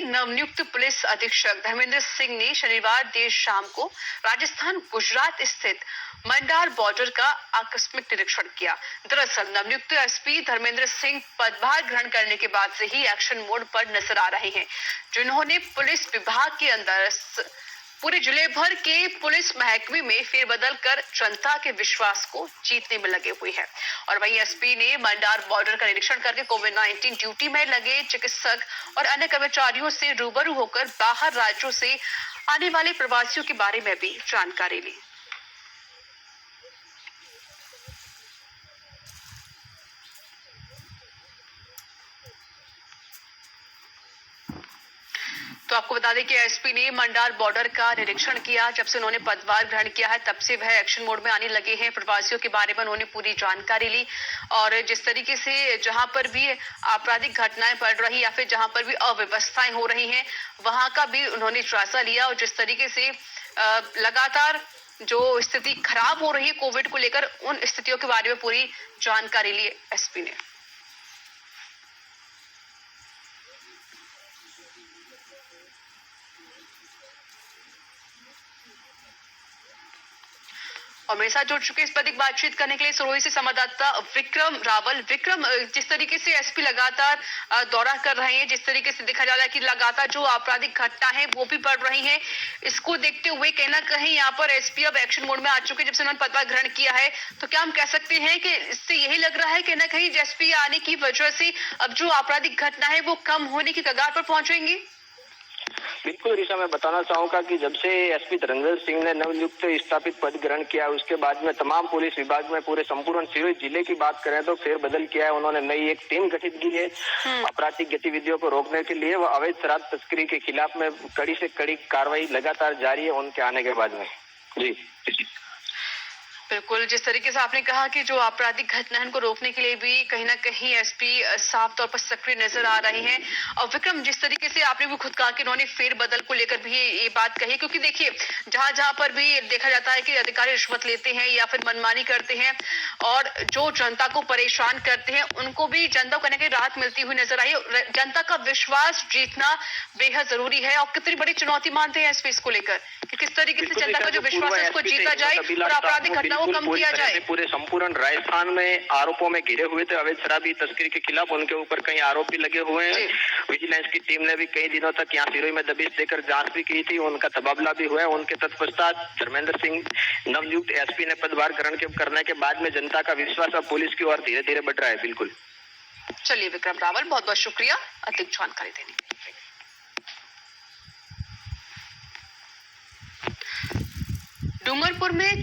नवनियुक्त पुलिस अधीक्षक धर्मेंद्र सिंह ने शनिवार देर शाम को राजस्थान गुजरात स्थित मंडार बॉर्डर का आकस्मिक निरीक्षण किया। दरअसल नवनियुक्त एसपी धर्मेंद्र सिंह पदभार ग्रहण करने के बाद से ही एक्शन मोड पर नजर आ रहे हैं, जिन्होंने पुलिस विभाग के अंदर पूरे जिले भर के पुलिस महकमे में फेरबदल कर जनता के विश्वास को जीतने में लगे हुए हैं। और वहीं एसपी ने मंडार बॉर्डर का निरीक्षण करके कोविड-19 ड्यूटी में लगे चिकित्सक और अन्य कर्मचारियों से रूबरू होकर बाहर राज्यों से आने वाले प्रवासियों के बारे में भी जानकारी ली। तो आपको बता दें कि एसपी ने मंडार बॉर्डर का निरीक्षण किया। जब से उन्होंने पदभार ग्रहण किया है तब से वह एक्शन मोड में आने लगे हैं। प्रवासियों के बारे में उन्होंने पूरी जानकारी ली और जिस तरीके से जहां पर भी आपराधिक घटनाएं बढ़ रही या फिर जहां पर भी अव्यवस्थाएं हो रही हैं वहां का भी उन्होंने जायजा लिया और जिस तरीके से लगातार जो स्थिति खराब हो रही है कोविड को लेकर उन स्थितियों के बारे में पूरी जानकारी ली एसपी ने। और मेरे साथ जुड़ चुके इस पर बातचीत करने के लिए सिरोही से संवाददाता विक्रम रावल। विक्रम, जिस तरीके से एसपी लगातार दौरा कर रहे हैं, जिस तरीके से देखा जा रहा है कि लगातार जो आपराधिक घटना है वो भी बढ़ रही है, इसको देखते हुए कहीं ना कहीं यहाँ पर एसपी अब एक्शन मोड में आ चुके हैं जब से उन्होंने पदभार ग्रहण किया है। तो क्या हम कह सकते हैं कि इससे यही लग रहा है कहीं ना कहीं एसपी आने की वजह से अब जो आपराधिक घटना है वो कम होने की कगार पर पहुंचेंगी? बिल्कुल ऋषा, मैं बताना चाहूंगा कि जब से एसपी धर्मेंद्र सिंह ने नवनियुक्त स्थापित पद ग्रहण किया उसके बाद में तमाम पुलिस विभाग में पूरे संपूर्ण सिरोही जिले की बात करें तो फेरबदल किया है। उन्होंने नई एक टीम गठित की है आपराधिक गतिविधियों को रोकने के लिए। वो अवैध शराब तस्करी के खिलाफ में कड़ी से कड़ी कार्रवाई लगातार जारी है उनके आने के बाद में। जी बिल्कुल, जिस तरीके से आपने कहा कि जो आपराधिक घटना है उनको रोकने के लिए भी कहीं ना कहीं एसपी साफ तौर पर सक्रिय नजर आ रहे हैं। और विक्रम, जिस तरीके से आपने भी खुद कहा कि उन्होंने फेरबदल को लेकर भी ये बात कही, क्योंकि देखिए जहां पर भी देखा जाता है कि अधिकारी रिश्वत लेते हैं या फिर मनमानी करते हैं और जो जनता को परेशान करते हैं उनको भी जनता को कहीं ना कहीं राहत मिलती हुई नजर आई। जनता का विश्वास जीतना बेहद जरूरी है और कितनी बड़ी चुनौती मानते हैं एसपी इसको लेकर कि किस तरीके से जनता का जो विश्वास है उसको जीता जाए और आपराधिक घटनाओं को कम किया जाए। पूरे संपूर्ण राजस्थान में आरोपों में घिरे हुए थे अवैध शराबी तस्करी के खिलाफ, उनके ऊपर कई आरोप भी लगे हुए हैं। विजिलेंस की टीम ने भी कई दिनों तक यहाँ सिरोही में दबिश देकर जांच भी की थी, उनका तबादला भी हुआ है। उनके तत्पश्चात धर्मेंद्र सिंह नवनियुक्त एसपी ने पदभार ग्रहण करने के बाद में जनता का विश्वास अब पुलिस की ओर धीरे धीरे बढ़ रहा है। बिल्कुल। चलिए विक्रम रावल, बहुत बहुत शुक्रिया अधिक जानकारी देने के लिए। डूंगरपुर में